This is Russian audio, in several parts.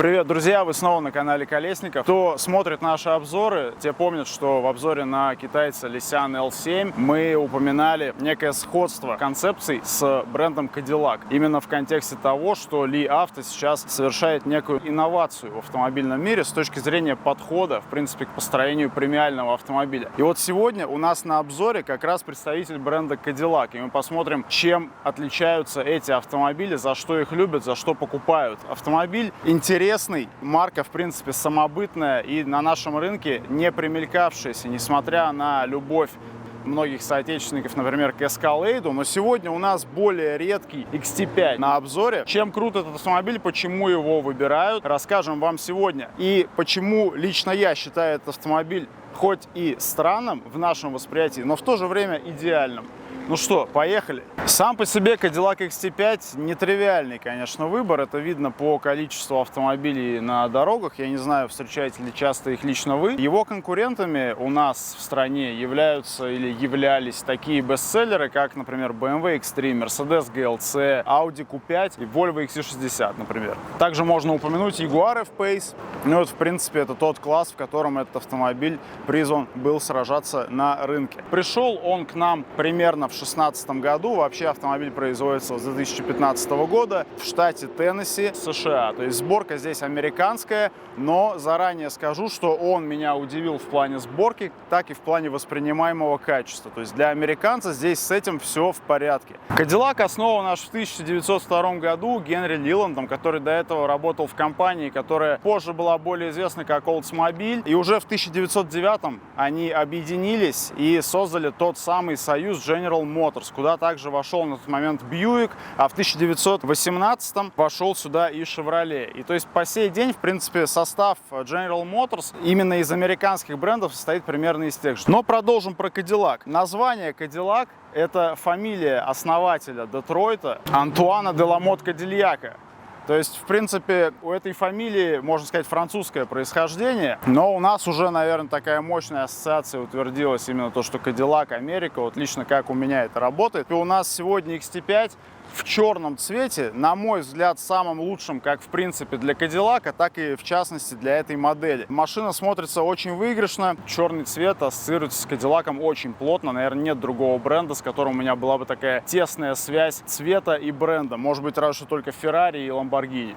Привет, друзья! Вы снова на канале Колесников. Кто смотрит наши обзоры, те помнят, что в обзоре на китайца Lysian L7 мы упоминали некое сходство концепций с брендом Cadillac. Именно в контексте того, что Li Auto сейчас совершает некую инновацию в автомобильном мире с точки зрения подхода, в принципе, к построению премиального автомобиля. И вот сегодня у нас на обзоре как раз представитель бренда Cadillac. И мы посмотрим, чем отличаются эти автомобили, за что их любят, за что покупают. Автомобиль интересный, марка, в принципе, самобытная и на нашем рынке не примелькавшаяся, несмотря на любовь многих соотечественников, например, к Escalade, но сегодня у нас более редкий XT5 на обзоре. Чем крут этот автомобиль, почему его выбирают, расскажем вам сегодня. И почему лично я считаю этот автомобиль хоть и странным в нашем восприятии, но в то же время идеальным. Ну что, поехали. Сам по себе Cadillac XT5 нетривиальный, конечно, выбор. Это видно по количеству автомобилей на дорогах. Я не знаю, встречаете ли часто их лично вы. Его конкурентами у нас в стране являются или являлись такие бестселлеры, как, например, BMW X3, Mercedes GLC, Audi Q5 и Volvo XC60, например. Также можно упомянуть Jaguar F-Pace. Ну вот, в принципе, это тот класс, в котором этот автомобиль призван был сражаться на рынке. Пришел он к нам примерно в 2016 году. Вообще автомобиль производится с 2015 года в штате Теннесси, США. То есть сборка здесь американская, но заранее скажу, что он меня удивил в плане сборки, так и в плане воспринимаемого качества. То есть для американца здесь с этим все в порядке. Cadillac основан аж в 1902 году Генри Лиландом, который до этого работал в компании, которая позже была более известна как Oldsmobile. И уже в 1909 они объединились и создали тот самый союз General Motors, куда также вошел на тот момент Buick, а в 1918 вошел сюда и Chevrolet. И то есть по сей день, в принципе, состав General Motors именно из американских брендов состоит примерно из тех же. Но продолжим про Cadillac. Название Cadillac — это фамилия основателя Детройта Антуана де ла Мот Кадильяка. То есть, в принципе, у этой фамилии, можно сказать, французское происхождение, но у нас уже, наверное, такая мощная ассоциация утвердилась именно то, что Cadillac, Америка, вот лично как у меня это работает. И у нас сегодня XT5 в черном цвете, на мой взгляд, самым лучшим, как в принципе для Cadillac, так и в частности для этой модели. Машина смотрится очень выигрышно, черный цвет ассоциируется с Cadillac очень плотно, наверное, нет другого бренда, с которым у меня была бы такая тесная связь цвета и бренда, может быть, разве что только Ferrari и Lamborghini.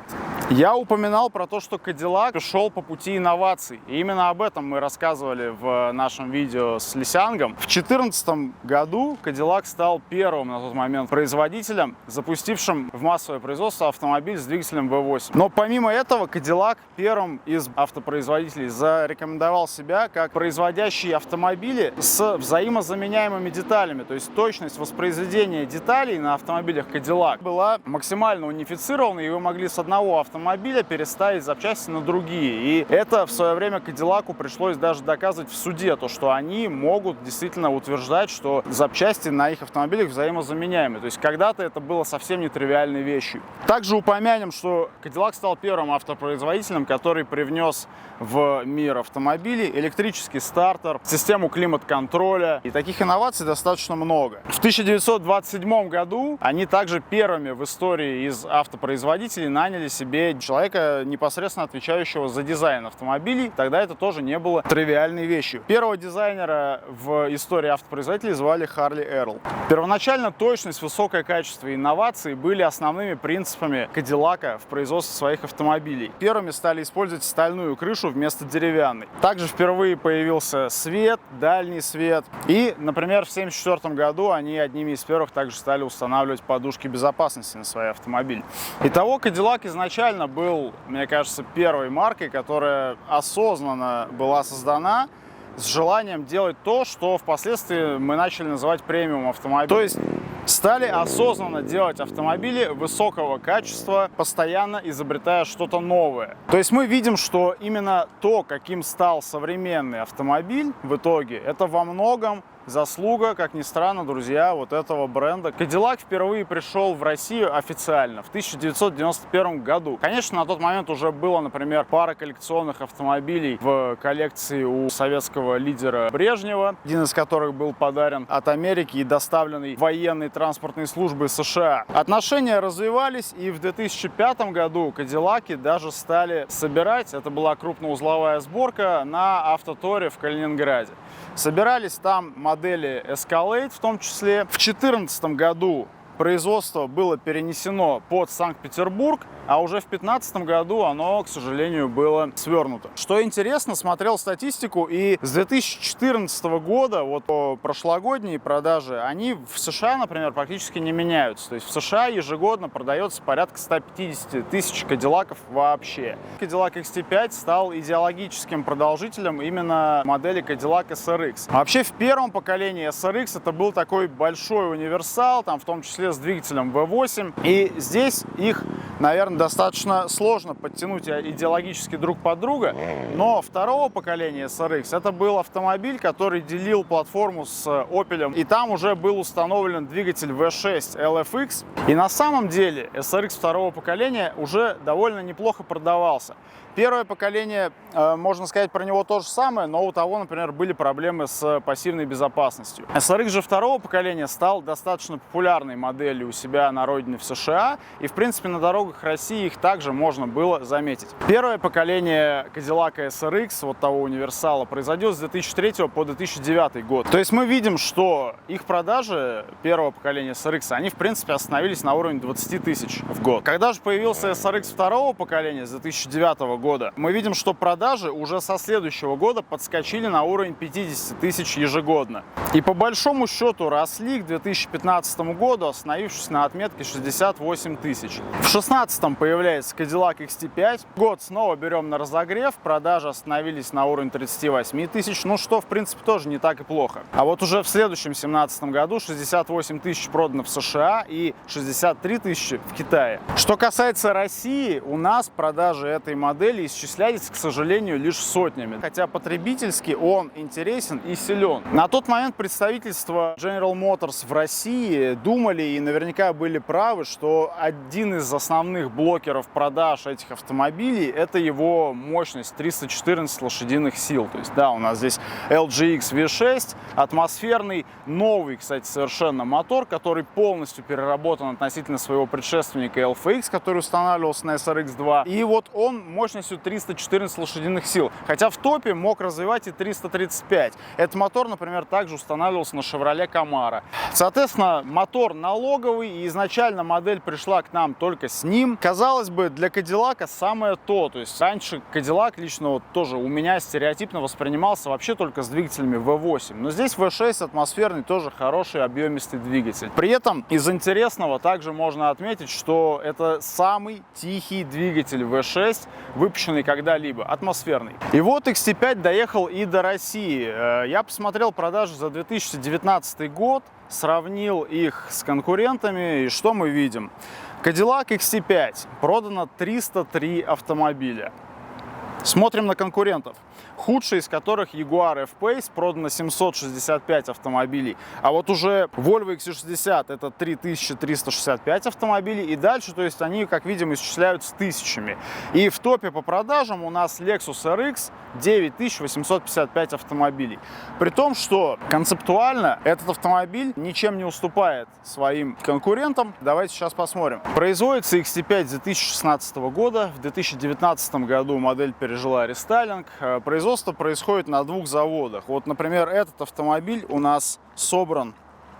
Я упоминал про то, что Cadillac шел по пути инноваций, и именно об этом мы рассказывали в нашем видео с Lysian. В 2014 году Cadillac стал первым на тот момент производителем, запустившим в массовое производство автомобиль с двигателем V8. Но помимо этого Cadillac первым из автопроизводителей зарекомендовал себя как производящий автомобили с взаимозаменяемыми деталями. То есть точность воспроизведения деталей на автомобилях Cadillac была максимально унифицирована, и вы могли с одного автомобиля переставить запчасти на другие. И это в свое время Cadillac пришлось даже доказывать в суде, то, что они могут действительно утверждать, что запчасти на их автомобилях взаимозаменяемы. То есть когда-то это было совсем нетривиальной вещью. Также упомянем, что Cadillac стал первым автопроизводителем, который привнес в мир автомобилей электрический стартер, систему климат-контроля. И таких инноваций достаточно много. В 1927 году они также первыми в истории из автопроизводителей наняли себе человека, непосредственно отвечающего за дизайн автомобилей. Тогда это тоже не было тривиальной вещью. Первого дизайнера в истории автопроизводителей звали Харли Эрл. Первоначально точность, высокое качество и инновации были основными принципами Cadillac в производстве своих автомобилей. Первыми стали использовать стальную крышу вместо деревянной. Также впервые появился свет, дальний свет. И, например, в 1974 году они одними из первых также стали устанавливать подушки безопасности на свои автомобили. Итого, Cadillac изначально был, мне кажется, первой маркой, которая осознанно была создана с желанием делать то, что впоследствии мы начали называть премиум автомобилем. То есть стали осознанно делать автомобили высокого качества, постоянно изобретая что-то новое. То есть мы видим, что именно то, каким стал современный автомобиль в итоге, это во многом заслуга, как ни странно, друзья, вот этого бренда. Cadillac впервые пришел в Россию официально в 1991 году. Конечно, на тот момент уже было, например, пара коллекционных автомобилей в коллекции у советского лидера Брежнева, один из которых был подарен от Америки и доставленный военной транспортной службой США. Отношения развивались, и в 2005 году Кадиллаки даже стали собирать, это была крупноузловая сборка, на Автоторе в Калининграде. Собирались там модели Escalade в том числе. В 2014 году производство было перенесено под Санкт-Петербург, а уже в 2015 году оно, к сожалению, было свернуто. Что интересно, смотрел статистику, и с 2014 года, вот по прошлогодние продажи, они в США, например, практически не меняются. То есть в США ежегодно продается порядка 150 тысяч Кадиллаков вообще. Cadillac XT5 стал идеологическим продолжителем именно модели Cadillac SRX. Вообще в первом поколении SRX это был такой большой универсал, там в том числе с двигателем V8, и здесь их, наверное, достаточно сложно подтянуть идеологически друг под друга, но второго поколения SRX это был автомобиль, который делил платформу с Opel, и там уже был установлен двигатель V6 LFX, и на самом деле SRX второго поколения уже довольно неплохо продавался. Первое поколение, можно сказать про него то же самое, но у того, например, были проблемы с пассивной безопасностью. SRX же второго поколения стал достаточно популярной моделью у себя на родине в США, и, в принципе, на дорогах России их также можно было заметить. Первое поколение Cadillac SRX, вот того универсала, произойдет с 2003 по 2009 год. То есть мы видим, что их продажи первого поколения SRX, они, в принципе, остановились на уровне 20 тысяч в год. Когда же появился SRX второго поколения с 2009 года, мы видим, что продажи уже со следующего года подскочили на уровень 50 тысяч ежегодно. И по большому счету росли к 2015 году, остановившись на отметке 68 тысяч. В 2016 появляется Cadillac XT5. Год снова берем на разогрев, продажи остановились на уровне 38 тысяч, ну что, в принципе, тоже не так и плохо. А вот уже в следующем 2017 году 68 тысяч продано в США и 63 тысячи в Китае. Что касается России, у нас продажи этой модели исчислялись, к сожалению, лишь сотнями, хотя потребительски он интересен и силен. На тот момент представительство General Motors в России думали и наверняка были правы, что один из основных блокеров продаж этих автомобилей это его мощность 314 лошадиных сил. То есть да, у нас здесь LGX V6, атмосферный, новый, кстати, совершенно мотор, который полностью переработан относительно своего предшественника LFX, который устанавливался на SRX2. И вот он мощностью 314 лошадиных сил, хотя в топе мог развивать и 335. Этот мотор, например, также устанавливался на Chevrolet Camaro. Соответственно, мотор налоговый, и изначально модель пришла к нам только с ним. Казалось бы, для Cadillac самое то. То есть раньше Cadillac лично вот тоже у меня стереотипно воспринимался вообще только с двигателями V8. Но здесь V6 атмосферный, тоже хороший объемистый двигатель. При этом из интересного также можно отметить, что это самый тихий двигатель V6, выпущенный когда-либо, атмосферный. И вот XT5 доехал и до России. Я посмотрел продажи за 2019 год, сравнил их с конкурентами, и что мы видим? Cadillac XT5 продано 303 автомобиля. Смотрим на конкурентов. Худший из которых Jaguar F-Pace, продано 765 автомобилей. А вот уже Volvo XC60 это 3365 автомобилей. И дальше, то есть они, как видим, исчисляются тысячами. И в топе по продажам у нас Lexus RX 9855 автомобилей. При том, что концептуально этот автомобиль ничем не уступает своим конкурентам. Давайте сейчас посмотрим. Производится XT5 с 2016 года. В 2019 году модель пережила рестайлинг. Производство происходит на двух заводах. Вот, например, этот автомобиль у нас собран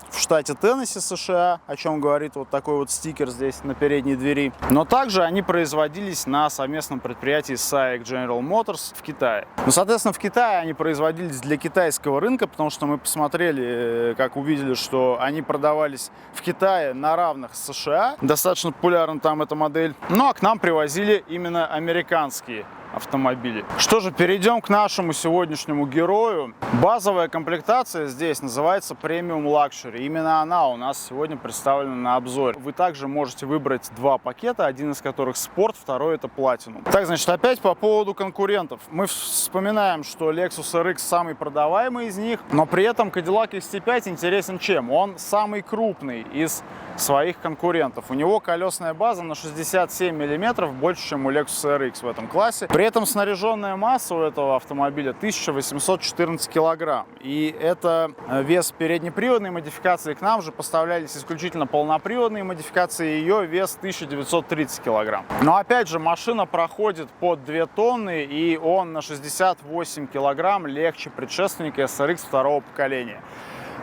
в штате Теннесси, США, о чем говорит вот такой вот стикер здесь на передней двери. Но также они производились на совместном предприятии SAIC General Motors в Китае. Ну, соответственно, в Китае они производились для китайского рынка, потому что мы посмотрели, как увидели, что они продавались в Китае на равных с США. Достаточно популярна там эта модель. Ну, а к нам привозили именно американские автомобилей. Что же, перейдем к нашему сегодняшнему герою. Базовая комплектация здесь называется Premium Luxury. Именно она у нас сегодня представлена на обзоре. Вы также можете выбрать два пакета, один из которых Sport, второй это Platinum. Так, значит, опять по поводу конкурентов. Мы вспоминаем, что Lexus RX самый продаваемый из них, но при этом Cadillac XT5 интересен чем? Он самый крупный из своих конкурентов. У него колесная база на 67 мм, больше, чем у Lexus RX в этом классе. При этом снаряженная масса у этого автомобиля 1814 килограмм. И это вес переднеприводной модификации. К нам же поставлялись исключительно полноприводные модификации. Ее вес 1930 килограмм. Но опять же, машина проходит под 2 тонны, и он на 68 килограмм легче предшественника SRX второго поколения.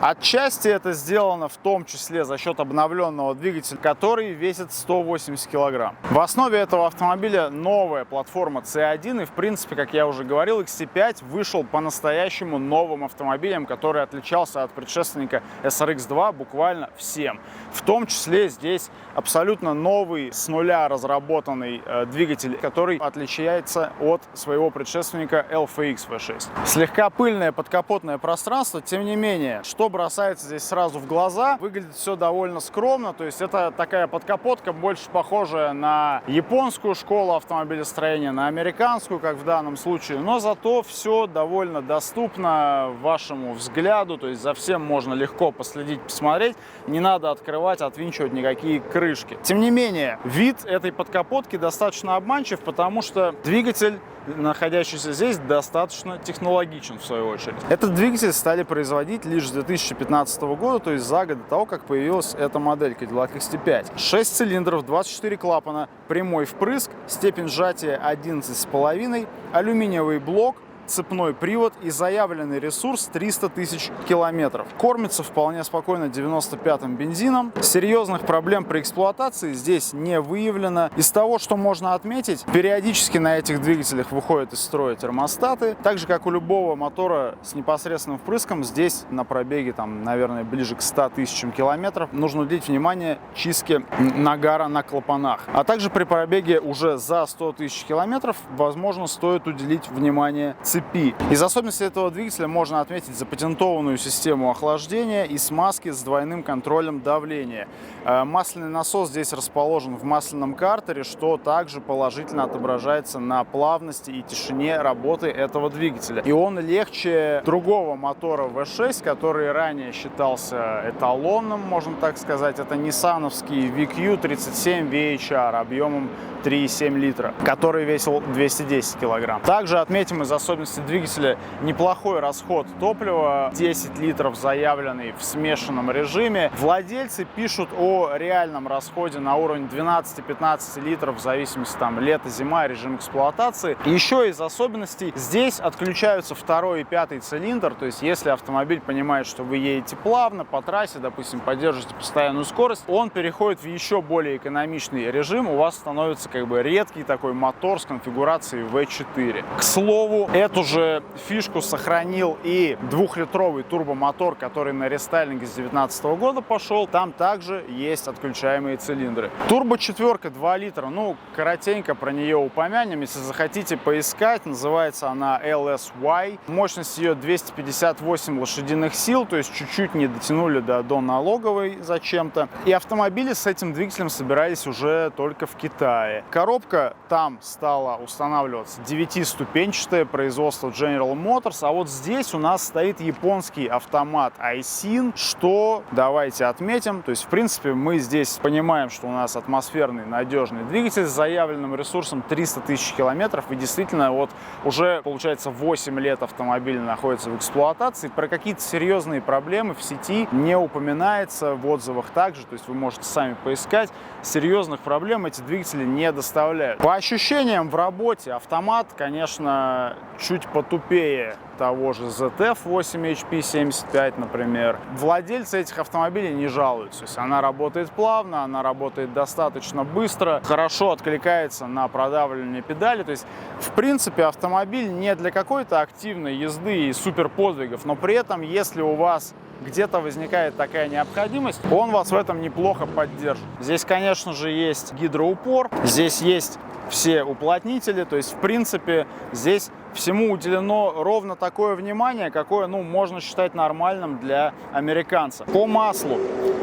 Отчасти это сделано в том числе за счет обновленного двигателя, который весит 180 килограмм. В основе этого автомобиля новая платформа C1, и в принципе, как я уже говорил, XT5 вышел по-настоящему новым автомобилем, который отличался от предшественника SRX2 буквально всем. В том числе здесь абсолютно новый, с нуля разработанный двигатель, который отличается от своего предшественника LFX V6. Слегка пыльное подкапотное пространство, тем не менее, что бросается здесь сразу в глаза, выглядит все довольно скромно, то есть это такая подкапотка, больше похожая на японскую школу автомобилестроения, на американскую, как в данном случае, но зато все довольно доступно вашему взгляду, то есть за всем можно легко последить, посмотреть, не надо открывать, отвинчивать никакие крышки. Тем не менее, вид этой подкапотки достаточно обманчив, потому что двигатель, находящийся здесь, достаточно технологичен в свою очередь. Этот двигатель стали производить лишь с 2015 года, то есть за год до того, как появилась эта модель Cadillac XT5. 6 цилиндров, 24 клапана, прямой впрыск, степень сжатия 11,5, алюминиевый блок, цепной привод и заявленный ресурс 300 тысяч километров. Кормится вполне спокойно 95-м бензином. Серьезных проблем при эксплуатации здесь не выявлено. Из того, что можно отметить, периодически на этих двигателях выходят из строя термостаты. Так же, как у любого мотора с непосредственным впрыском, здесь на пробеге, там, наверное, ближе к 100 тысячам километров, нужно уделить внимание чистке нагара на клапанах. А также при пробеге уже за 100 тысяч километров, возможно, стоит уделить внимание цепи. Из особенностей этого двигателя можно отметить запатентованную систему охлаждения и смазки с двойным контролем давления. Масляный насос здесь расположен в масляном картере, что также положительно отображается на плавности и тишине работы этого двигателя. И он легче другого мотора V6, который ранее считался эталонным, можно так сказать. Это ниссановский VQ37 VHR объемом 3,7 литра, который весил 210 килограмм. Также отметим из особенностей двигателя неплохой расход топлива, 10 литров заявленный в смешанном режиме. Владельцы пишут о реальном расходе на уровень 12-15 литров в зависимости там лето-зима, режим эксплуатации. И еще из особенностей здесь отключаются второй и пятый цилиндр, то есть если автомобиль понимает, что вы едете плавно по трассе, допустим, поддерживаете постоянную скорость, он переходит в еще более экономичный режим, у вас становится как бы редкий такой мотор с конфигурацией V4. К слову, эту же фишку сохранил и 2-литровый турбомотор, который на рестайлинге с 2019 года пошел. Там также есть отключаемые цилиндры. Турбо-четверка 2 литра, ну, коротенько про нее упомянем, если захотите поискать. Называется она LSY. Мощность ее 258 лошадиных сил, то есть чуть-чуть не дотянули до налоговой зачем-то. И автомобили с этим двигателем собирались уже только в Китае. Коробка там стала устанавливаться 9-ступенчатая, производства General Motors, а вот здесь у нас стоит японский автомат Aisin, что давайте отметим, то есть в принципе мы здесь понимаем, что у нас атмосферный надежный двигатель с заявленным ресурсом 300 тысяч километров, и действительно вот уже получается 8 лет автомобиль находится в эксплуатации, про какие-то серьезные проблемы в сети не упоминается, в отзывах также, то есть вы можете сами поискать, серьезных проблем эти двигатели не доставляют. По ощущениям в работе автомат, конечно, чуть потупее того же ZF 8HP75, например. Владельцы этих автомобилей не жалуются. То есть она работает плавно, она работает достаточно быстро, хорошо откликается на продавливание педали. То есть, в принципе, автомобиль не для какой-то активной езды и суперподвигов, но при этом, если у вас где-то возникает такая необходимость, он вас в этом неплохо поддержит. Здесь, конечно же, есть гидроупор, здесь есть все уплотнители. То есть, в принципе, здесь всему уделено ровно такое внимание, какое, ну, можно считать нормальным для американца. По маслу,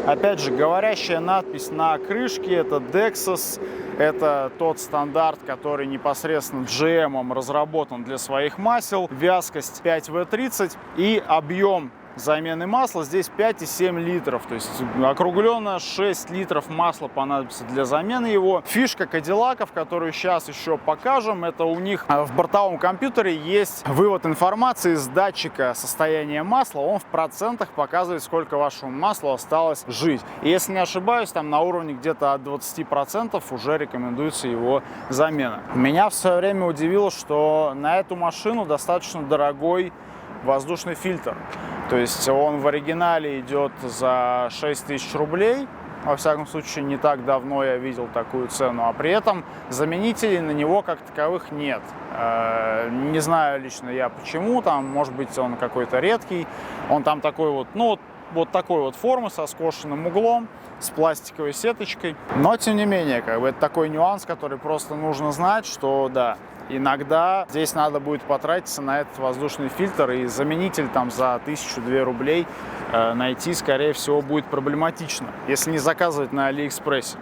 опять же, говорящая надпись на крышке, это Dexus. Это тот стандарт, который непосредственно GM разработан для своих масел. Вязкость 5В30 и объем замены масла здесь 5,7 литров. То есть округленно 6 литров масла понадобится для замены его. Фишка кадиллаков, которую сейчас еще покажем, это у них в бортовом компьютере есть вывод информации с датчика состояния масла. Он в процентах показывает, сколько вашему маслу осталось жить. И если не ошибаюсь, там на уровне где-то от 20% уже рекомендуется его замена. Меня в свое время удивило, что на эту машину достаточно дорогой воздушный фильтр. То есть он в оригинале идет за 6 тысяч рублей. Во всяком случае, не так давно я видел такую цену. А при этом заменителей на него как таковых нет. Не знаю лично я почему. Там, может быть, он какой-то редкий. Он там такой вот, ну, вот такой вот формы со скошенным углом, с пластиковой сеточкой. Но, тем не менее, как бы это такой нюанс, который просто нужно знать, что, да, иногда здесь надо будет потратиться на этот воздушный фильтр, и заменитель там за 1000-2 рублей найти, скорее всего, будет проблематично, если не заказывать на Алиэкспрессе.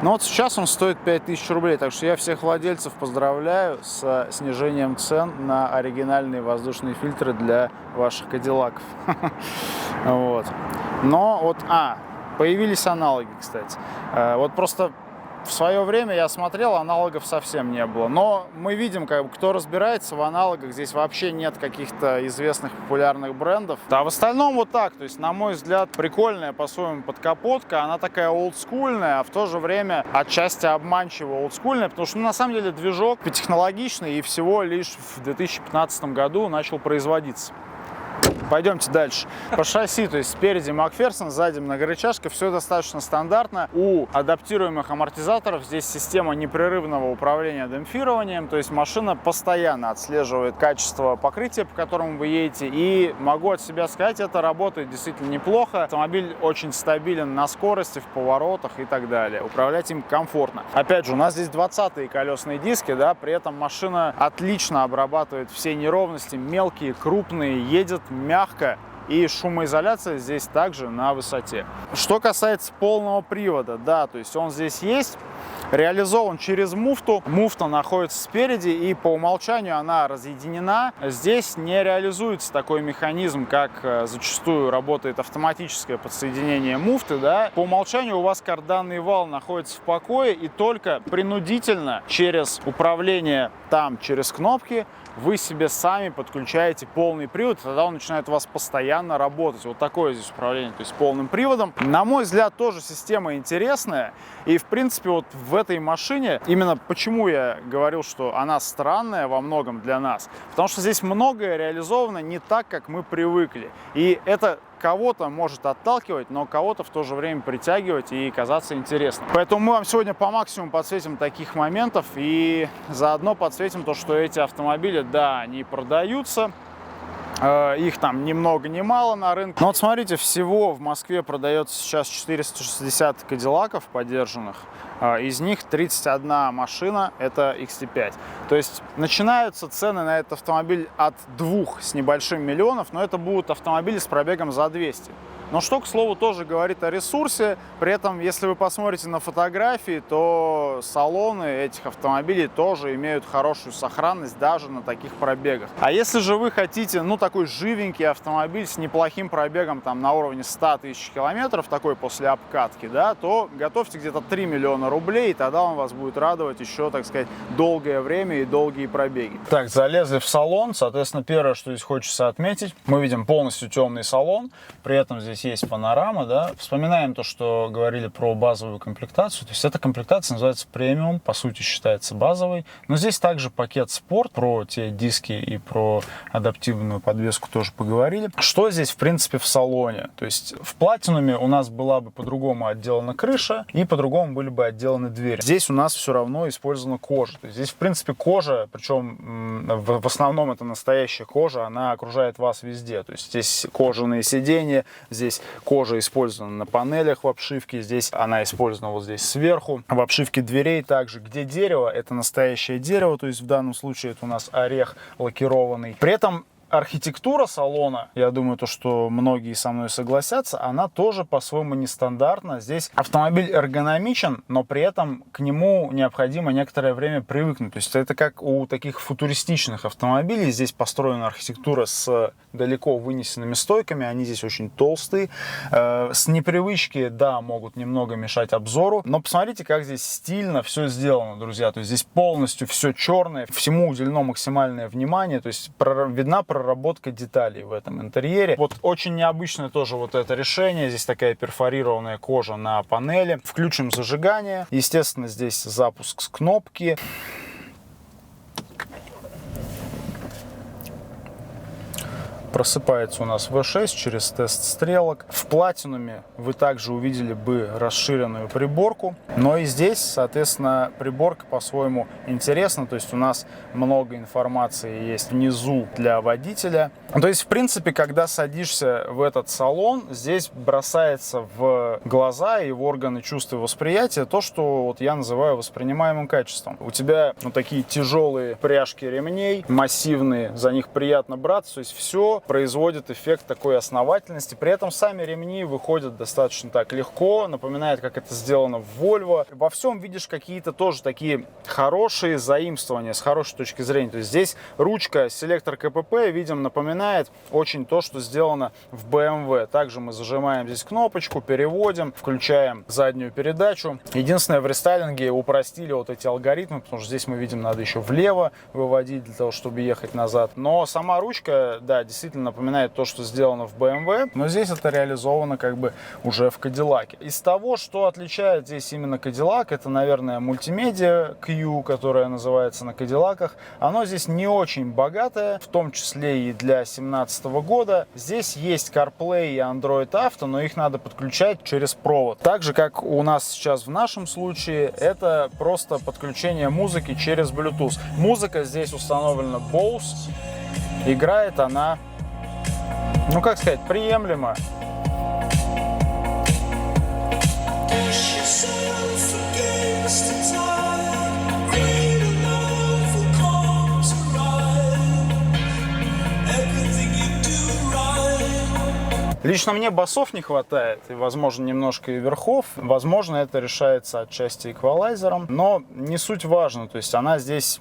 Но вот сейчас он стоит 5000 рублей, так что я всех владельцев поздравляю с снижением цен на оригинальные воздушные фильтры для ваших кадиллаков. Вот. Но вот, появились аналоги, кстати. Вот просто в свое время я смотрел, аналогов совсем не было. Но мы видим, как бы, кто разбирается в аналогах, здесь вообще нет каких-то известных популярных брендов. А в остальном вот так. То есть, на мой взгляд, прикольная по-своему подкапотка. Она такая олдскульная, а в то же время отчасти обманчиво олдскульная, потому что, ну, на самом деле, движок технологичный и всего лишь в 2015 году начал производиться. Пойдемте дальше. По шасси, то есть спереди Макферсон, сзади многорычажка, все достаточно стандартно. У адаптируемых амортизаторов здесь система непрерывного управления демпфированием, то есть машина постоянно отслеживает качество покрытия, по которому вы едете, и могу от себя сказать, это работает действительно неплохо. Автомобиль очень стабилен на скорости, в поворотах и так далее. Управлять им комфортно. Опять же, у нас здесь 20-е колесные диски, да, при этом машина отлично обрабатывает все неровности, мелкие, крупные, едет мягко, и шумоизоляция здесь также на высоте. Что касается полного привода, да, то есть он здесь есть, реализован через муфту. Муфта находится спереди, и по умолчанию она разъединена. Здесь не реализуется такой механизм, как зачастую работает автоматическое подсоединение муфты, да. По умолчанию у вас карданный вал находится в покое, и только принудительно через управление там, через кнопки, вы себе сами подключаете полный привод, тогда он начинает у вас постоянно работать. Вот такое здесь управление, то есть полным приводом. На мой взгляд, тоже система интересная. И, в принципе, вот в этой машине, именно почему я говорил, что она странная во многом для нас, потому что здесь многое реализовано не так, как мы привыкли. И это кого-то может отталкивать, но кого-то в то же время притягивать и казаться интересным. Поэтому мы вам сегодня по максимуму подсветим таких моментов и заодно подсветим то, что эти автомобили, да, они продаются. Их там ни много ни мало на рынке. Но вот смотрите, всего в Москве продается сейчас 460 кадиллаков подержанных. Из них 31 машина — это XT5. То есть начинаются цены на этот автомобиль от 2 с небольшим миллионов, но это будут автомобили с пробегом за 200. Но что, к слову, тоже говорит о ресурсе. При этом, если вы посмотрите на фотографии, то салоны этих автомобилей тоже имеют хорошую сохранность даже на таких пробегах. А если же вы хотите, ну, такой живенький автомобиль с неплохим пробегом там на уровне 100 тысяч километров, такой после обкатки, да, то готовьте где-то 3 миллиона рублей, и тогда он вас будет радовать еще, так сказать, долгое время и долгие пробеги. Так, залезли в салон. Соответственно, первое, что здесь хочется отметить, мы видим полностью темный салон, при этом здесь есть панорама, да. Вспоминаем то, что говорили про базовую комплектацию. То есть эта комплектация называется премиум, по сути считается базовой. Но здесь также пакет спорт, про те диски и про адаптивную подвеску тоже поговорили. Что здесь, в принципе, в салоне? То есть в платинуме у нас была бы по-другому отделана крыша и по-другому были бы отделаны двери. Здесь у нас все равно использована кожа. То есть здесь, в принципе, кожа, причем в основном это настоящая кожа, она окружает вас везде. То есть здесь кожаные сиденья, здесь здесь кожа использована на панелях в обшивке, здесь она использована вот здесь сверху. В обшивке дверей также, где дерево, это настоящее дерево, то есть в данном случае это у нас орех лакированный. При этом архитектура салона, я думаю, то, что многие со мной согласятся, она тоже по-своему нестандартна. Здесь автомобиль эргономичен, но при этом к нему необходимо некоторое время привыкнуть. То есть это как у таких футуристичных автомобилей. Здесь построена архитектура с далеко вынесенными стойками, они здесь очень толстые. С непривычки, да, могут немного мешать обзору, но посмотрите, как здесь стильно все сделано, друзья. То есть здесь полностью все черное, всему уделено максимальное внимание, то есть видна проработка деталей в этом интерьере. Вот очень необычное тоже вот это решение. Здесь такая перфорированная кожа на панели. Включим зажигание. Естественно, здесь запуск с кнопки. Просыпается у нас V6 через тест стрелок. В платинуме вы также увидели бы расширенную приборку. Но и здесь, соответственно, приборка по-своему интересна. То есть у нас много информации есть внизу для водителя. То есть, в принципе, когда садишься в этот салон, здесь бросается в глаза и в органы чувств и восприятия то, что вот я называю воспринимаемым качеством. У тебя вот такие тяжелые пряжки ремней, массивные, за них приятно браться. То есть все производит эффект такой основательности. При этом сами ремни выходят достаточно так легко, напоминает, как это сделано в Volvo. Во всем видишь какие-то тоже такие хорошие заимствования с хорошей точки зрения. То есть здесь ручка селектор КПП, видим, напоминает очень то, что сделано в BMW. Также мы зажимаем здесь кнопочку, переводим, включаем заднюю передачу. Единственное, в рестайлинге упростили вот эти алгоритмы, потому что здесь мы видим, надо еще влево выводить для того, чтобы ехать назад. Но сама ручка, да, действительно напоминает то, что сделано в BMW, но здесь это реализовано как бы уже в Cadillac. Из того, что отличает здесь именно Cadillac, это, наверное, мультимедиа Q, которая называется на Cadillac. Оно здесь не очень богатое, в том числе и для 2017 года. Здесь есть CarPlay и Android Auto, но их надо подключать через провод. Так же, как у нас сейчас в нашем случае, это просто подключение музыки через Bluetooth. Музыка здесь установлена Bose. Играет она, ну как сказать, приемлемо. Лично мне басов не хватает, и, возможно, немножко и верхов. Возможно, это решается отчасти эквалайзером, но не суть важно. То есть она здесь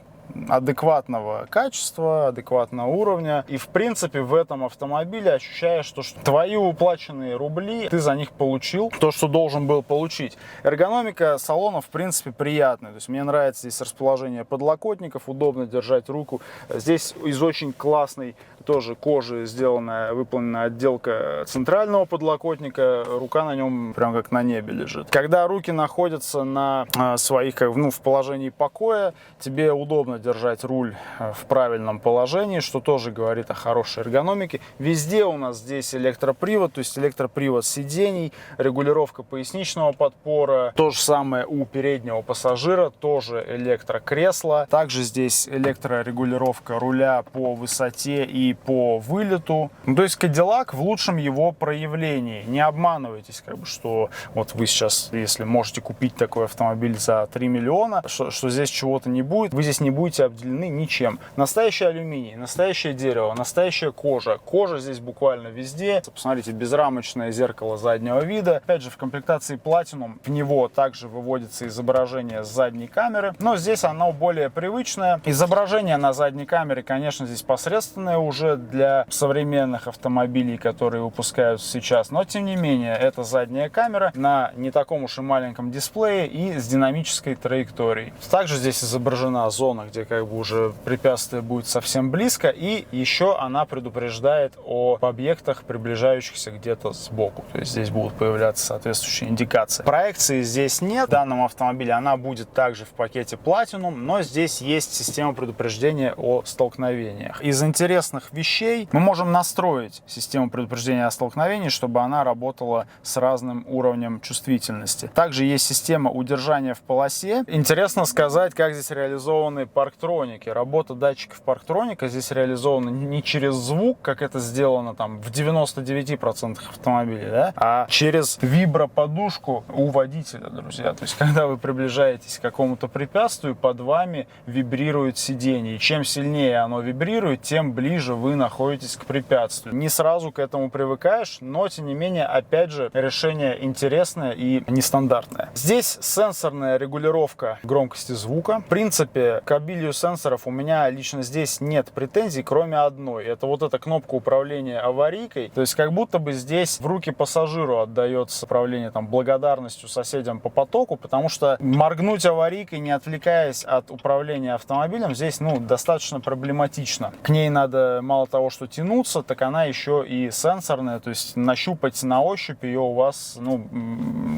адекватного качества, адекватного уровня. И, в принципе, в этом автомобиле ощущаешь, что твои уплаченные рубли ты за них получил то, что должен был получить. Эргономика салона, в принципе, приятная. То есть мне нравится здесь расположение подлокотников, удобно держать руку. Здесь из очень классной тоже кожи сделанная, выполнена отделка центрального подлокотника. Рука на нем прям как на небе лежит. Когда руки находятся на своих, в положении покоя, тебе удобно держать руль в правильном положении, что тоже говорит о хорошей эргономике. Везде у нас здесь электропривод, то есть электропривод сидений, регулировка поясничного подпора. То же самое у переднего пассажира, тоже электрокресло. Также здесь электрорегулировка руля по высоте и по вылету. То есть Cadillac в лучшем его проявлении. Не обманывайтесь, что вот вы сейчас, если можете купить такой автомобиль за 3 миллиона, что здесь чего-то не будет, вы здесь не будете обделены ничем. Настоящий алюминий, настоящее дерево, настоящая кожа. Кожа здесь буквально везде. Посмотрите, безрамочное зеркало заднего вида. Опять же, в комплектации Platinum в него также выводится изображение с задней камеры, но здесь оно более привычное. Изображение на задней камере, конечно, здесь посредственное уже для современных автомобилей, которые выпускаются сейчас, но тем не менее, это задняя камера на не таком уж и маленьком дисплее и с динамической траекторией. Также здесь изображена зона, где уже препятствие будет совсем близко, и еще она предупреждает об объектах, приближающихся где-то сбоку. То есть здесь будут появляться соответствующие индикации. Проекции здесь нет. В данном автомобиле она будет также в пакете Platinum, но здесь есть система предупреждения о столкновениях. Из интересных вещей мы можем настроить систему предупреждения о столкновении, чтобы она работала с разным уровнем чувствительности. Также есть система удержания в полосе. Интересно сказать, как здесь реализованы парктроники. Работа датчиков парктроника здесь реализована не через звук, как это сделано там в 99% автомобилей, да, а через виброподушку у водителя, друзья. То есть, когда вы приближаетесь к какому-то препятствию, под вами вибрирует сиденье. И чем сильнее оно вибрирует, тем ближе вы находитесь к препятствию. Не сразу к этому привыкаешь, но, тем не менее, опять же, решение интересное и нестандартное. Здесь сенсорная регулировка громкости звука. В принципе, к обилию сенсоров у меня лично здесь нет претензий, кроме одной. Это вот эта кнопка управления аварийкой. То есть, как будто бы здесь в руки пассажиру отдается управление там благодарностью соседям по потоку, потому что моргнуть аварийкой, не отвлекаясь от управления автомобилем, здесь, ну, достаточно проблематично. К ней надо мало того, что тянуться, так она еще и сенсорная, то есть нащупать на ощупь ее у вас, ну,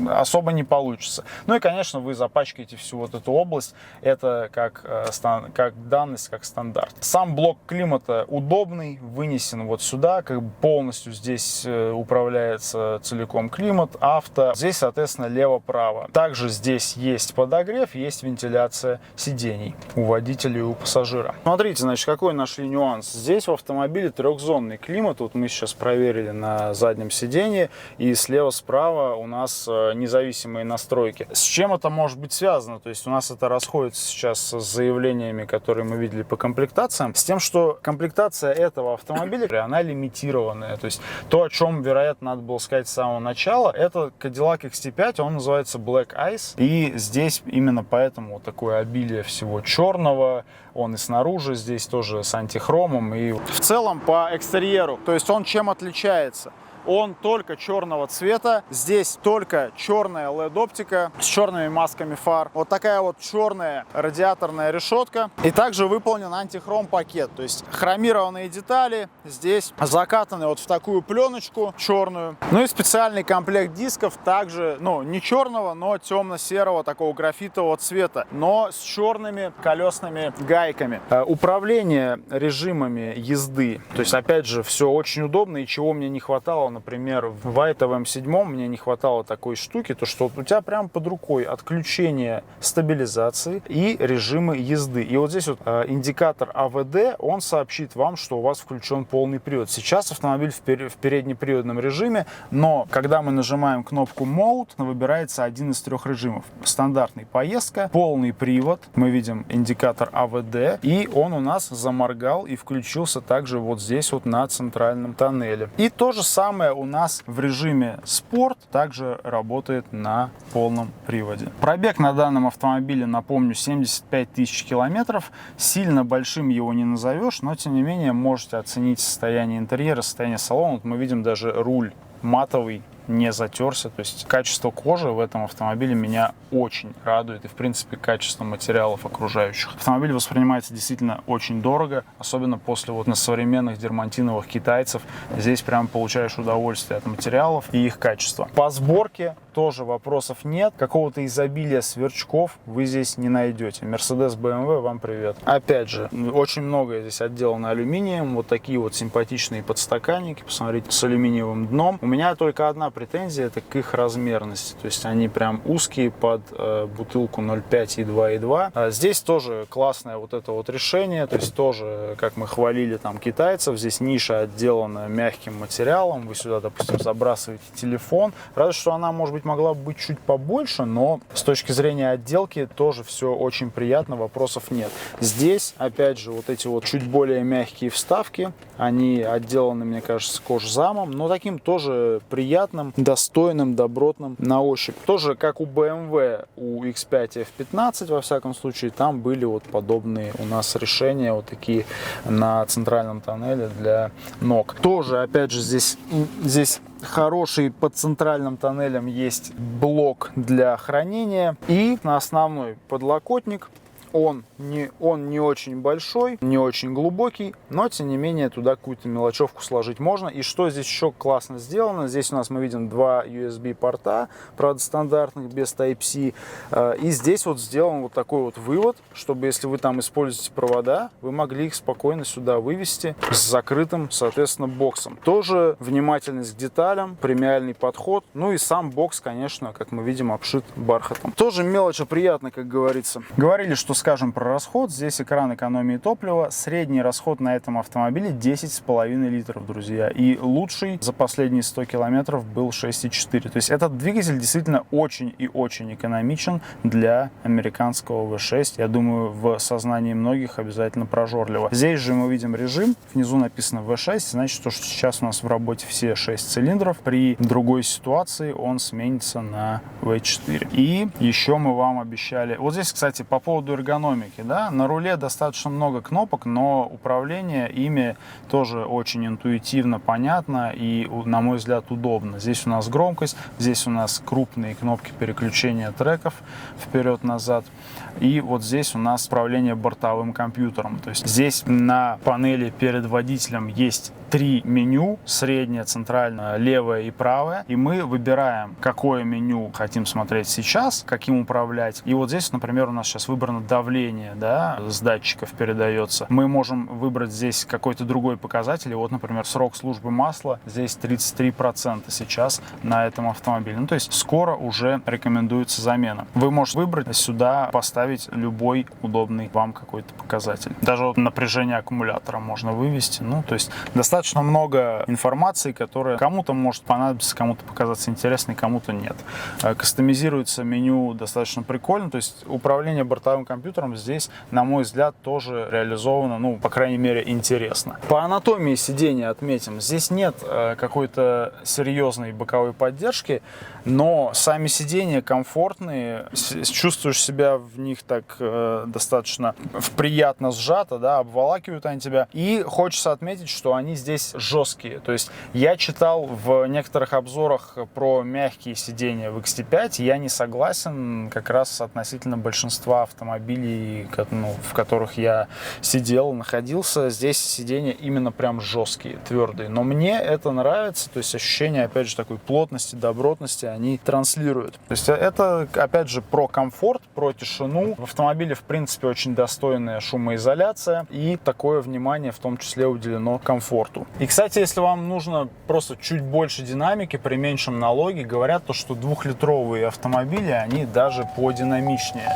особо не получится. Ну и, конечно, вы запачкаете всю вот эту область, это как данность, как стандарт. Сам блок климата удобный, вынесен вот сюда, как бы полностью здесь управляется целиком климат, авто. Здесь, соответственно, лево-право. Также здесь есть подогрев, есть вентиляция сидений у водителя и у пассажира. Смотрите, значит, какой нашли нюанс. Здесь в автомобиле трехзонный климат. Вот мы сейчас проверили на заднем сидении, и слева-справа у нас независимые настройки. С чем это может быть связано? То есть у нас это расходится сейчас с заявлениями, которые мы видели по комплектациям, с тем, что комплектация этого автомобиля, она лимитированная. То есть то, о чем, вероятно, надо было сказать с самого начала, это Cadillac XT5, он называется Black Ice, и здесь именно поэтому вот такое обилие всего черного. Он и снаружи здесь тоже с антихромом, и в целом по экстерьеру. То есть он чем отличается? Он только черного цвета, здесь только черная LED-оптика с черными масками фар. Вот такая вот черная радиаторная решетка. И также выполнен антихром пакет, то есть хромированные детали здесь закатаны вот в такую пленочку черную. Ну и специальный комплект дисков также, ну, не черного, но темно-серого, такого графитового цвета, но с черными колесными гайками. Управление режимами езды, то есть опять же все очень удобно, и чего мне не хватало, например, в Вайтовом 7 мне не хватало такой штуки, то что вот у тебя прямо под рукой отключение стабилизации и режимы езды. И вот здесь вот индикатор АВД, он сообщит вам, что у вас включен полный привод. Сейчас автомобиль в переднеприводном режиме, но когда мы нажимаем кнопку Mode, выбирается один из трех режимов. Стандартный поездка, полный привод, мы видим индикатор АВД, и он у нас заморгал и включился также вот здесь вот на центральном тоннеле. И то же самое у нас в режиме спорт также работает на полном приводе. Пробег на данном автомобиле, напомню, 75 тысяч километров. Сильно большим его не назовешь, но тем не менее можете оценить состояние интерьера, состояние салона. Вот мы видим даже руль матовый, не затерся, то есть качество кожи в этом автомобиле меня очень радует, и в принципе качество материалов окружающих. Автомобиль воспринимается действительно очень дорого, особенно после вот на современных дермантиновых китайцев. Здесь прям получаешь удовольствие от материалов и их качества. По сборке тоже вопросов нет, какого-то изобилия сверчков вы здесь не найдете. Mercedes, BMW, вам привет. Опять же, очень многое здесь отделано алюминием, вот такие вот симпатичные подстаканники, посмотрите, с алюминиевым дном. У меня только одна претензия, это к их размерности, то есть они прям узкие под бутылку 0,5 и 2,2. Здесь тоже классное вот это вот решение, то есть тоже, как мы хвалили там китайцев, здесь ниша отделана мягким материалом, вы сюда, допустим, забрасываете телефон, разве что она, может быть, могла бы быть чуть побольше, но с точки зрения отделки тоже все очень приятно, вопросов нет. Здесь, опять же, вот эти вот чуть более мягкие вставки, они отделаны, мне кажется, кожзамом, но таким тоже приятным, достойным, добротным на ощупь. Тоже как у BMW, у X5 F15, во всяком случае, там были вот подобные у нас решения, вот такие на центральном тоннеле для ног. Тоже, опять же, здесь хороший под центральным тоннелем есть блок для хранения, и на основной подлокотник. Он не очень большой, не очень глубокий, но тем не менее туда какую-то мелочевку сложить можно. И что здесь еще классно сделано, здесь у нас мы видим два USB порта, правда стандартных, без Type-C. И здесь вот сделан вот такой вот вывод, чтобы если вы там используете провода, вы могли их спокойно сюда вывести с закрытым, соответственно, боксом. Тоже внимательность к деталям, премиальный подход. Ну и сам бокс, конечно, как мы видим, обшит бархатом. Тоже мелочь приятно, как говорится. Говорили, что скажем про расход. Здесь экран экономии топлива. Средний расход на этом автомобиле 10,5 литров, друзья. И лучший за последние 100 километров был 6,4. То есть этот двигатель действительно очень и очень экономичен для американского V6. Я думаю, в сознании многих обязательно прожорливо. Здесь же мы видим режим. Внизу написано V6. Значит, что сейчас у нас в работе все 6 цилиндров. При другой ситуации он сменится на V4. И еще мы вам обещали... Вот здесь, кстати, по поводу эргономики, да, на руле достаточно много кнопок, но управление ими тоже очень интуитивно, понятно и, на мой взгляд, удобно. Здесь у нас громкость, здесь у нас крупные кнопки переключения треков вперед-назад. И вот здесь у нас управление бортовым компьютером. То есть здесь на панели перед водителем есть 3 меню: среднее, центральное, левое и правое. И мы выбираем, какое меню хотим смотреть сейчас, каким управлять. И вот здесь, например, у нас сейчас выбрано давление, да, с датчиков передается. Мы можем выбрать здесь какой-то другой показатель. И вот, например, срок службы масла. Здесь 33% сейчас на этом автомобиле. Ну, то есть скоро уже рекомендуется замена. Вы можете выбрать сюда, поставить любой удобный вам какой-то показатель. Даже вот напряжение аккумулятора можно вывести. Ну, то есть достаточно много информации, которая кому-то может понадобиться, кому-то показаться интересной, кому-то нет. Кастомизируется меню достаточно прикольно. То есть управление бортовым компьютером здесь, на мой взгляд, тоже реализовано, ну, по крайней мере, интересно. По анатомии сидения отметим, здесь нет какой-то серьезной боковой поддержки, но сами сидения комфортные, чувствуешь себя в них так достаточно приятно сжато, да, обволакивают они тебя. И хочется отметить, что они здесь жесткие. То есть я читал в некоторых обзорах про мягкие сидения в XT5, я не согласен как раз относительно большинства автомобилей, в которых я сидел, находился. Здесь сидения именно прям жесткие, твердые. Но мне это нравится, то есть ощущение, опять же, такой плотности, добротности они транслируют. То есть это, опять же, про комфорт, про тишину. В автомобиле, в принципе, очень достойная шумоизоляция, и такое внимание в том числе уделено комфорту. И, кстати, если вам нужно просто чуть больше динамики при меньшем налоге, говорят то, что 2-литровые автомобили, они даже подинамичнее.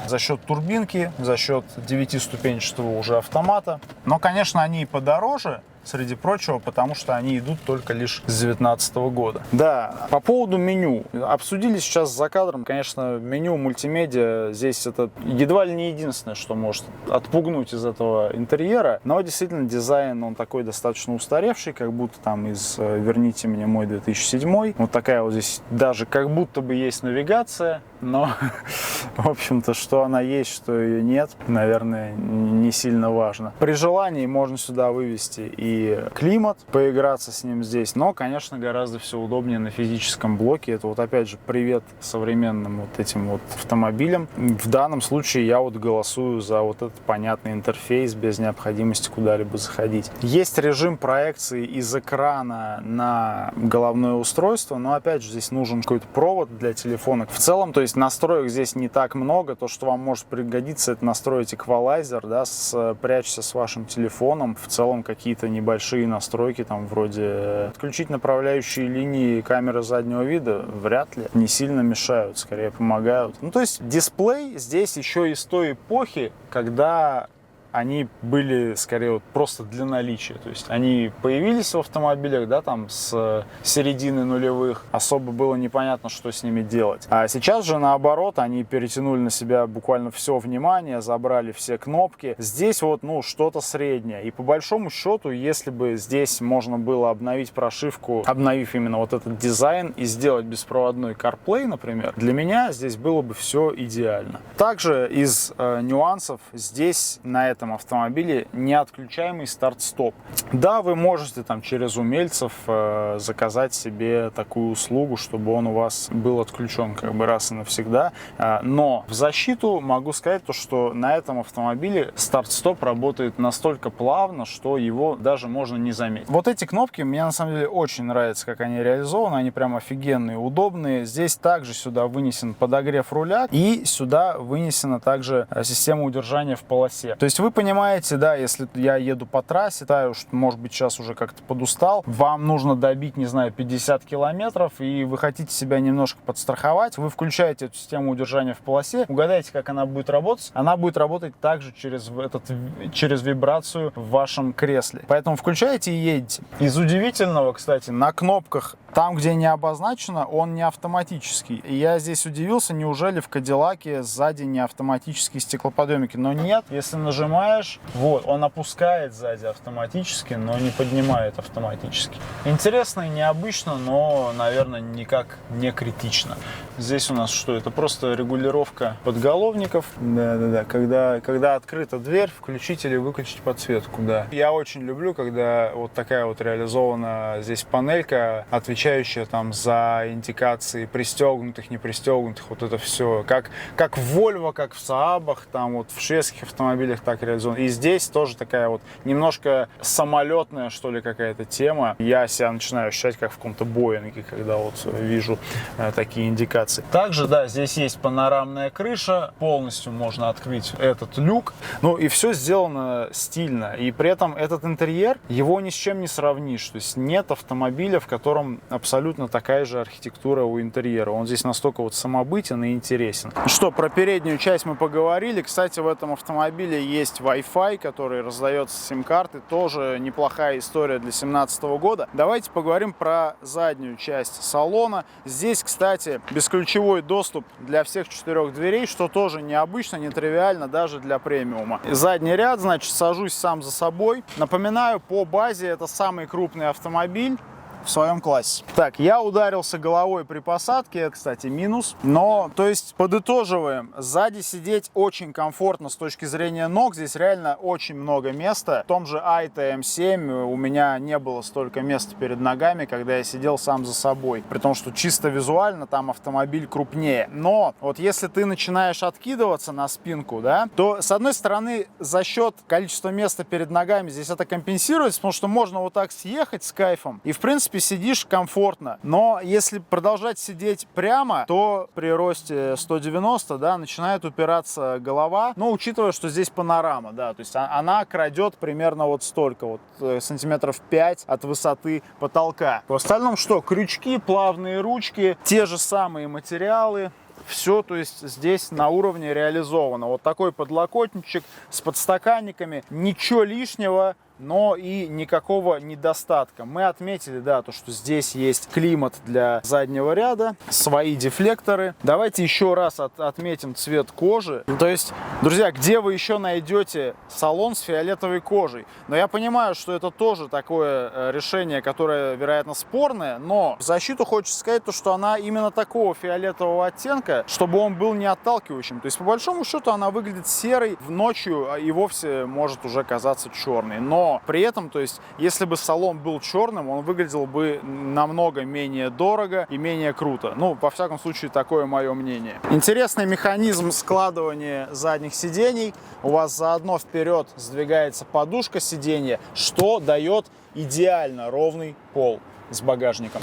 За счет турбинки, за счет 9-ступенчатого уже автомата. Но, конечно, они и подороже, среди прочего, потому что они идут только лишь с 2019 года. Да, по поводу меню. Обсудили сейчас за кадром, конечно, меню мультимедиа здесь это едва ли не единственное, что может отпугнуть из этого интерьера, но действительно дизайн, он такой достаточно устаревший, как будто там из «Верните мне мой 2007». Вот такая вот здесь даже как будто бы есть навигация, но, в общем-то, что она есть, что ее нет, наверное, не сильно важно. При желании можно сюда вывести и климат, поиграться с ним здесь, но, конечно, гораздо все удобнее на физическом блоке. Это вот, опять же, привет современным вот этим вот автомобилям. В данном случае я вот голосую за вот этот понятный интерфейс без необходимости куда-либо заходить. Есть режим проекции из экрана на головное устройство, но, опять же, здесь нужен какой-то провод для телефона. В целом, то есть настроек здесь не так много. То, что вам может пригодиться, это настроить эквалайзер, да, прячься с вашим телефоном. В целом, какие-то небольшие настройки, там, вроде отключить направляющие линии камеры заднего вида, вряд ли. Не сильно мешают, скорее помогают. Ну, то есть дисплей здесь еще из той эпохи, когда они были скорее вот просто для наличия. То есть они появились в автомобилях, да, там с середины нулевых. Особо было непонятно, что с ними делать. А сейчас же наоборот, они перетянули на себя буквально все внимание, забрали все кнопки. Здесь вот, ну, что-то среднее. И по большому счету, если бы здесь можно было обновить прошивку, обновив именно вот этот дизайн и сделать беспроводной CarPlay, например, для меня здесь было бы все идеально. Также из нюансов здесь на этом автомобиле неотключаемый старт-стоп. Да, вы можете там через умельцев заказать себе такую услугу, чтобы он у вас был отключен как бы раз и навсегда, но в защиту могу сказать то, что на этом автомобиле старт-стоп работает настолько плавно, что его даже можно не заметить. Вот эти кнопки мне на самом деле очень нравятся, как они реализованы, они прям офигенные, удобные. Здесь также сюда вынесен подогрев руля и сюда вынесена также система удержания в полосе. То есть вы Вы понимаете, да, если я еду по трассе, считаю, что, может быть, сейчас уже как-то подустал, вам нужно добить, не знаю, 50 километров, и вы хотите себя немножко подстраховать, вы включаете эту систему удержания в полосе, угадайте, как она будет работать. Она будет работать также через вибрацию в вашем кресле. Поэтому включаете и едете. Из удивительного, кстати, на кнопках, там, где не обозначено, он не автоматический. И я здесь удивился, неужели в Кадиллаке сзади не автоматические стеклоподъемники. Но нет, если нажимаешь, вот, он опускает сзади автоматически, но не поднимает автоматически. Интересно и необычно, но, наверное, никак не критично. Здесь у нас что? Это просто регулировка подголовников. Да. Когда открыта дверь, включить или выключить подсветку, да. Я очень люблю, когда вот такая вот реализована здесь панелька, отвечающая там за индикации пристегнутых, не пристегнутых, вот это все. Как в Volvo, как в Saab'ах, там вот в шведских автомобилях так реализовано. И здесь тоже такая вот немножко самолетная, что ли, какая-то тема. Я себя начинаю ощущать как в каком-то Боинге, когда вот вижу такие индикации. Также, да, здесь есть панорамная крыша, полностью можно открыть этот люк. Ну и все сделано стильно. И при этом этот интерьер, его ни с чем не сравнишь. То есть нет автомобиля, в котором абсолютно такая же архитектура у интерьера. Он здесь настолько вот самобытен и интересен. Ну что, про переднюю часть мы поговорили. Кстати, в этом автомобиле есть Wi-Fi, который раздается сим-карты. Тоже неплохая история для 2017 года. Давайте поговорим про заднюю часть салона. Здесь, кстати, бесключевой доступ для всех 4 дверей, что тоже необычно, нетривиально даже для премиума. Задний ряд, значит, сажусь сам за собой. Напоминаю, по базе это самый крупный автомобиль в своем классе. Так, я ударился головой при посадке, это, кстати, минус. Но, то есть, подытоживаем, сзади сидеть очень комфортно с точки зрения ног. Здесь реально очень много места. В том же Айта М7 у меня не было столько места перед ногами, когда я сидел сам за собой. При том, что чисто визуально там автомобиль крупнее. Но, вот если ты начинаешь откидываться на спинку, да, то, с одной стороны, за счет количества места перед ногами здесь это компенсируется, потому что можно вот так съехать с кайфом. И, в принципе, сидишь комфортно. Но если продолжать сидеть прямо, то при росте 190, да, начинает упираться голова. Но учитывая, что здесь панорама, да, то есть она крадет примерно вот столько, вот сантиметров 5 от высоты потолка. В остальном что? Крючки, плавные ручки, те же самые материалы. Все, то есть здесь на уровне реализовано. Вот такой подлокотничек с подстаканниками, ничего лишнего, но и никакого недостатка. Мы отметили, да, то, что здесь есть климат для заднего ряда, свои дефлекторы. Давайте еще раз отметим цвет кожи. То есть, друзья, где вы еще найдете салон с фиолетовой кожей? Но я понимаю, что это тоже такое решение, которое, вероятно, спорное, но в защиту хочется сказать то, что она именно такого фиолетового оттенка, чтобы он был не отталкивающим. То есть, по большому счету, она выглядит серой, ночью и вовсе может уже казаться черной. Но при этом, то есть, если бы салон был черным, он выглядел бы намного менее дорого и менее круто. Ну, во всяком случае, такое мое мнение. Интересный механизм складывания задних сидений. У вас заодно вперед сдвигается подушка сиденья, что дает идеально ровный пол с багажником.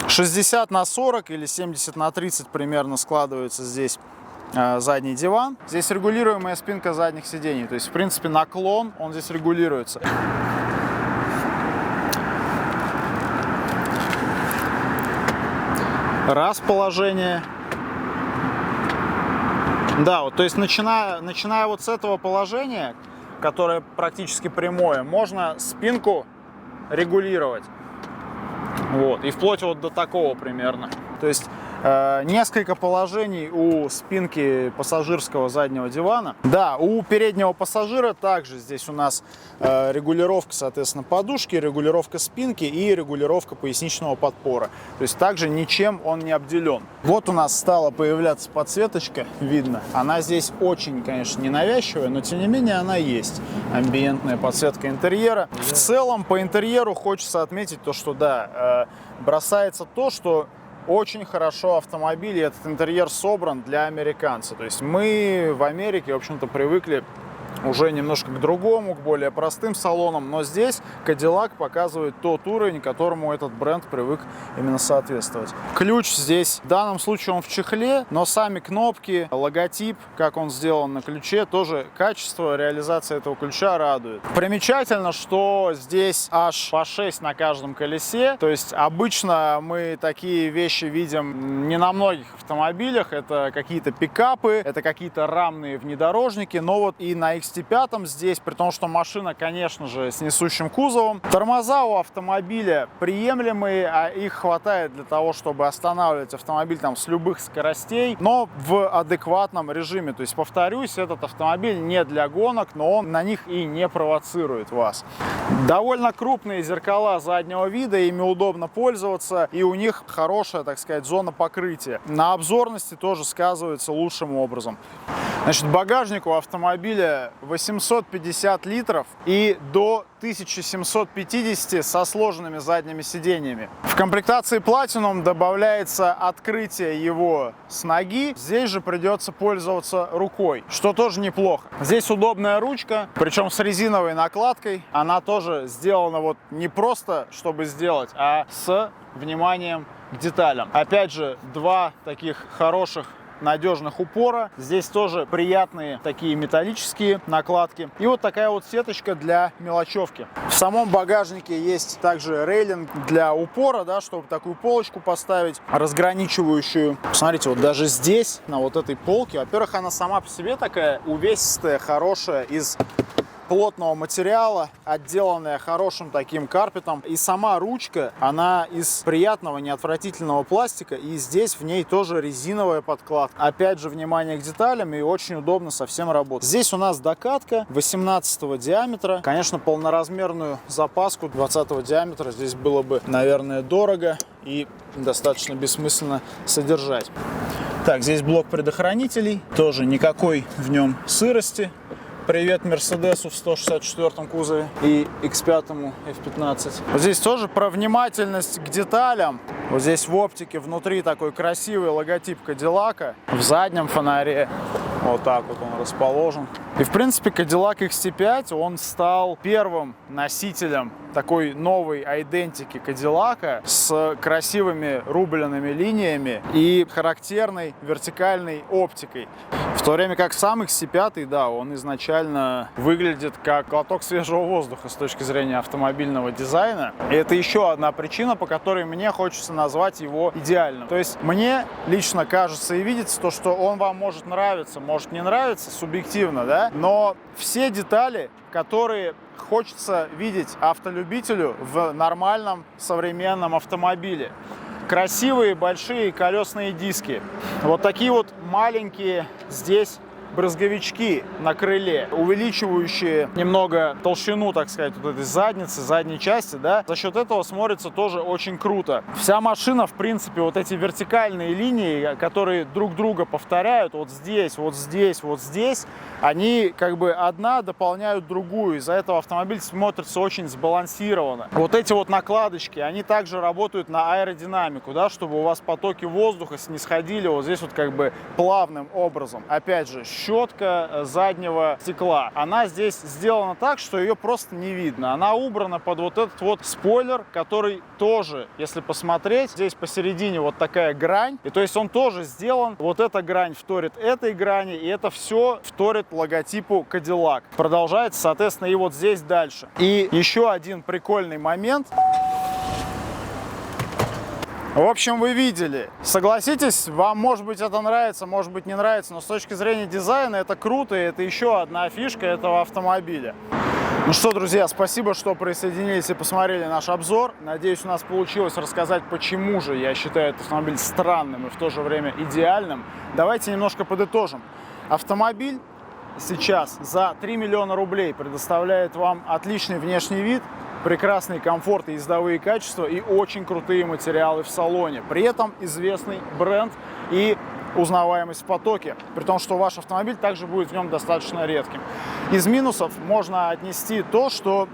60/40 или 70/30 примерно складывается здесь задний диван. Здесь регулируемая спинка задних сидений. То есть, в принципе, наклон, он здесь регулируется. Раз положение. Да, вот, то есть, начиная вот с этого положения, которое практически прямое, можно спинку регулировать. Вот, и вплоть вот до такого примерно. То есть, несколько положений у спинки пассажирского заднего дивана. Да, у переднего пассажира также здесь у нас регулировка, соответственно, подушки, регулировка спинки и регулировка поясничного подпора. То есть также ничем он не обделен. Вот у нас стала появляться подсветочка, видно. Она здесь очень, конечно, ненавязчивая, но тем не менее она есть. Амбиентная подсветка интерьера. В целом по интерьеру хочется отметить то, что да, бросается то, что очень хорошо автомобиль, и этот интерьер собран для американца. То есть мы в Америке, в общем-то, привыкли уже немножко к другому, к более простым салонам, но здесь Cadillac показывает тот уровень, которому этот бренд привык именно соответствовать. Ключ здесь, в данном случае он в чехле, но сами кнопки, логотип, как он сделан на ключе, тоже качество, реализация этого ключа радует. Примечательно, что здесь аж по 6 на каждом колесе, то есть обычно мы такие вещи видим не на многих автомобилях, это какие-то пикапы, это какие-то рамные внедорожники, но вот и на XT5 здесь, при том, что машина, конечно же, с несущим кузовом, тормоза у автомобиля приемлемые, а их хватает для того, чтобы останавливать автомобиль там с любых скоростей, но в адекватном режиме. То есть, повторюсь, этот автомобиль не для гонок, но он на них и не провоцирует вас. Довольно крупные зеркала заднего вида, ими удобно пользоваться, и у них хорошая, так сказать, зона покрытия. На обзорности тоже сказывается лучшим образом. Значит, багажник у автомобиля 850 литров и до 1750 со сложенными задними сиденьями. В комплектации Platinum добавляется открытие его с ноги. Здесь же придется пользоваться рукой, что тоже неплохо. Здесь удобная ручка, причем с резиновой накладкой. Она тоже сделана вот не просто, чтобы сделать, а с вниманием к деталям. Опять же, два таких хороших надежных упора. Здесь тоже приятные такие металлические накладки. И вот такая вот сеточка для мелочевки. В самом багажнике есть также рейлинг для упора, да, чтобы такую полочку поставить, разграничивающую. Посмотрите, вот даже здесь, на вот этой полке, во-первых, она сама по себе такая увесистая, хорошая, из плотного материала, отделанная хорошим таким карпетом. И сама ручка, она из приятного, неотвратительного пластика. И здесь в ней тоже резиновая подкладка. Опять же, внимание к деталям, и очень удобно со всем работать. Здесь у нас докатка 18 диаметра. Конечно, полноразмерную запаску 20 диаметра здесь было бы, наверное, дорого и достаточно бессмысленно содержать. Так, здесь блок предохранителей. Тоже никакой в нем сырости. Привет Мерседесу в 164 кузове и X5, F15. Вот здесь тоже про внимательность к деталям. Вот здесь в оптике внутри такой красивый логотип Cadillac. В заднем фонаре вот так вот он расположен. И в принципе Cadillac XT5, он стал первым носителем такой новой идентики Cadillac с красивыми рубленными линиями и характерной вертикальной оптикой. В то время как сам XT5, да, он изначально выглядит как глоток свежего воздуха с точки зрения автомобильного дизайна. И это еще одна причина, по которой мне хочется назвать его идеальным. То есть мне лично кажется и видится то, что он вам может нравиться, может не нравиться субъективно, да, но все детали, которые хочется видеть автолюбителю в нормальном современном автомобиле. Красивые большие колесные диски. Вот такие вот маленькие здесь брызговички на крыле, увеличивающие немного толщину, так сказать, вот этой задницы, задней части, да, за счет этого смотрится тоже очень круто. Вся машина, в принципе, вот эти вертикальные линии, которые друг друга повторяют, вот здесь, вот здесь, вот здесь, они как бы одна дополняют другую, из-за этого автомобиль смотрится очень сбалансированно. Вот эти вот накладочки, они также работают на аэродинамику, да, чтобы у вас потоки воздуха снисходили вот здесь вот как бы плавным образом. Опять же, щетка заднего стекла. Она здесь сделана так, что ее просто не видно. Она убрана под вот этот вот спойлер, который тоже, если посмотреть, здесь посередине вот такая грань. И то есть он тоже сделан, вот эта грань вторит этой грани, и это все вторит логотипу Cadillac. Продолжается, соответственно, и вот здесь дальше. И еще один прикольный момент. В общем, вы видели. Согласитесь, вам, может быть, это нравится, может быть, не нравится, но с точки зрения дизайна это круто, и это еще одна фишка этого автомобиля. Ну что, друзья, спасибо, что присоединились и посмотрели наш обзор. Надеюсь, у нас получилось рассказать, почему же я считаю этот автомобиль странным и в то же время идеальным. Давайте немножко подытожим. Автомобиль сейчас за 3 миллиона рублей предоставляет вам отличный внешний вид, прекрасный комфорт и ездовые качества и очень крутые материалы в салоне. При этом известный бренд и узнаваемость в потоке, при том, что ваш автомобиль также будет в нем достаточно редким. Из минусов можно отнести то, что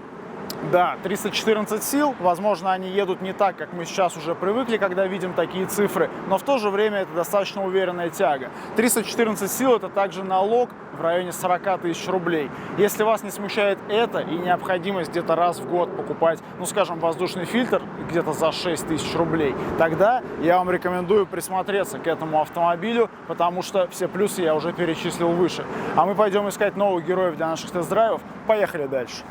Да, 314 сил, возможно, они едут не так, как мы сейчас уже привыкли, когда видим такие цифры, но в то же время это достаточно уверенная тяга. 314 сил – это также налог в районе 40 тысяч рублей. Если вас не смущает это и необходимость где-то раз в год покупать, ну, скажем, воздушный фильтр где-то за 6 тысяч рублей, тогда я вам рекомендую присмотреться к этому автомобилю, потому что все плюсы я уже перечислил выше. А мы пойдем искать новых героев для наших тест-драйвов. Поехали дальше.